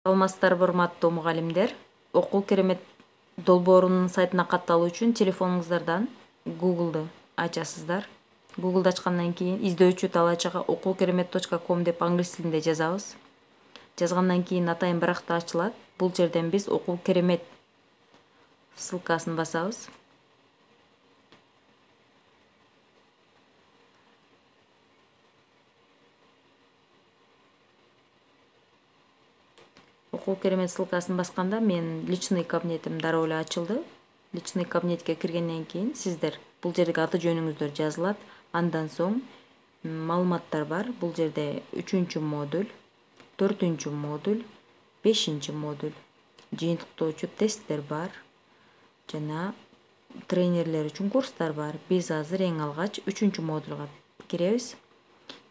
Саламатсыздарбы, урматтуу мугалимдер. Окуу керемет долбоорунун сайтына катталуу үчүн телефонуңуздардан Google'ды ачасыздар. Google'ды ачкандан кийин издөөчү талаачага okukeremet.com деп англис тилинде жазабыз. Жазгандан кийин атайын биракта ачылат. Бул жерден биз окуу керемет ссылкасын басабыз. Окуу керемет ссылкасын басканда мен личный кабинетим дароо эле ачылды. Личный кабинетке киргенден кийин сиздер бул жерге аты жөнүңүздөр жазылат. Андан соң маалыматтар бар. Бул жерде 3-модуль, 4-модуль, 5-модуль, жыйынтыктоочу тесттер бар. Жана тренерлер үчүн курстар бар. Биз азыр эң алгач 3-модульга киребиз.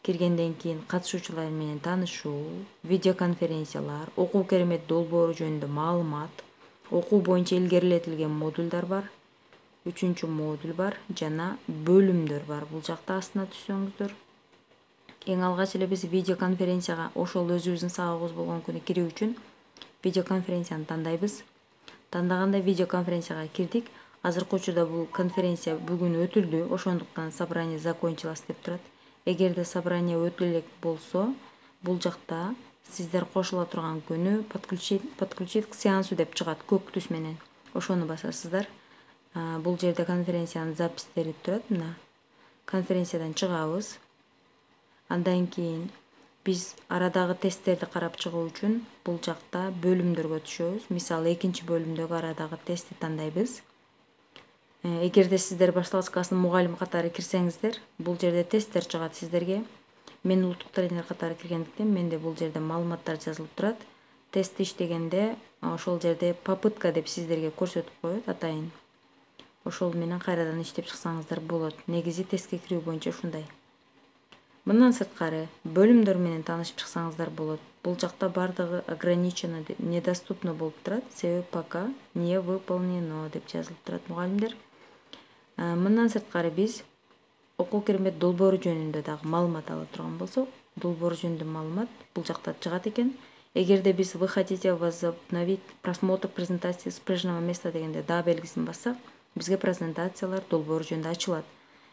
Киргенден кийин катышуучулар менен таанышуу, видеоконференциялар, окуу керемет долбоору жөнүндө маалымат, окуу боюнча илгерилетилген модульдар бар, 3-модуль бар жана бөлүмдөр бар. Бул жакта астына түшсөңүздөр. Эң алгач эле биз видеоконференцияга ошол өзүбүздүн сабагыбыз болгон күнү кирүү үчүн видеоконференцияны тандайбыз. Тандаганда видеоконференцияга кирдик. Азыркы учурда бул конференция бүгүн өтүлдү, ошондуктан собрание закончилось деп турат. Эгерде собрание өтө элек болсо, бул жакта сиздер кошула турган күнү подключить к сеансу деп чыгат көк түс менен. Ошону басасыздар. Бул жерде конференциянын запистери турат. Мына конференциядан чыгабыз. Андан кийин биз арадагы тесттерди карап чыгуу үчүн бул жакта бөлүмдөргө түшөбүз. Мисалы 2-бөлүмдөгү арадагы тестти тандайбыз. Эгерде сиздер башталгыч класстын мугалими катары кирсеңиздер, бул жерде тесттер чыгат сиздерге. Мен улуттук тренер катары киргендиктен менде бул жерде маалыматтар жазылып турат. Тестти иштегенде ошол жерде попытка деп сиздерге көрсөтүп коет атайын. Ошол менен кайрадан иштеп чыксаңыздар болот. Негизи тестке кирүү боюнча ушундай. Мындан сырткары бөлүмдөр менен таанышып чыксаңыздар болот. Бул жакта бардыгы ограничено, недоступно болуп турат. Себеби пока не выполнено деп жазылып турат мугалимдер. Мындан сырткары биз окуу керемет долбоору жөнүндө дагы маалымат ала турган болсок, долбоор жөнүндө маалымат бул жакта чыгат экен. Эгерде биз вы хотите возобновить просмотр презентации с прежнего места дегенде да белгисин бассак, бизге презентациялар долбоору жөнүндө ачылат.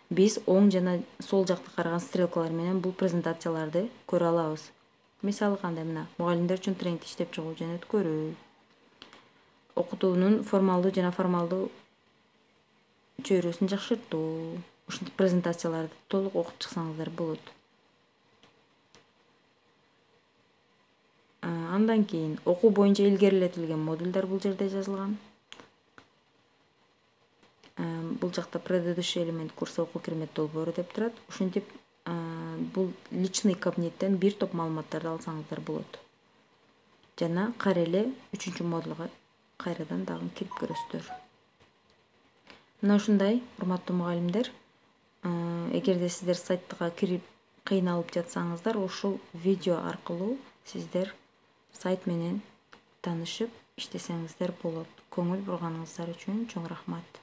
Биз оң жана сол жакта караган стрелкалар менен бул презентацияларды көрө алабыз. Мисалы кандай, мына мугалимдер үчүн тренингди иштеп чыгуу жана өткөрүү, окутуунун формалдуу жана формалдуу чөйрөсүн жакшыртуу, ушундай презентацияларды толук окуп чыксаңыздар болот. Андан кийин окуу боюнча илгерилетилген модульдар бул жерде жазылган. Бул жакта предыдущий элемент курса окуу керемет долбоору деп турат. Ушинтип бул личный кабинеттен бир топ маалыматтарды алсаңыздар болот. Жана кайра эле 3-модульга кайрадан дагы кирип көрөсүздөр. Мына ушундай, урматтуу мугалимдер. Эгерде сиздер сайтка кирип кыйналып жатсаңыздар, ушул видео аркылуу сиздер сайт менен таанышып иштесеңиздер болот. Көңүл бурганыңыздар үчүн чоң рахмат.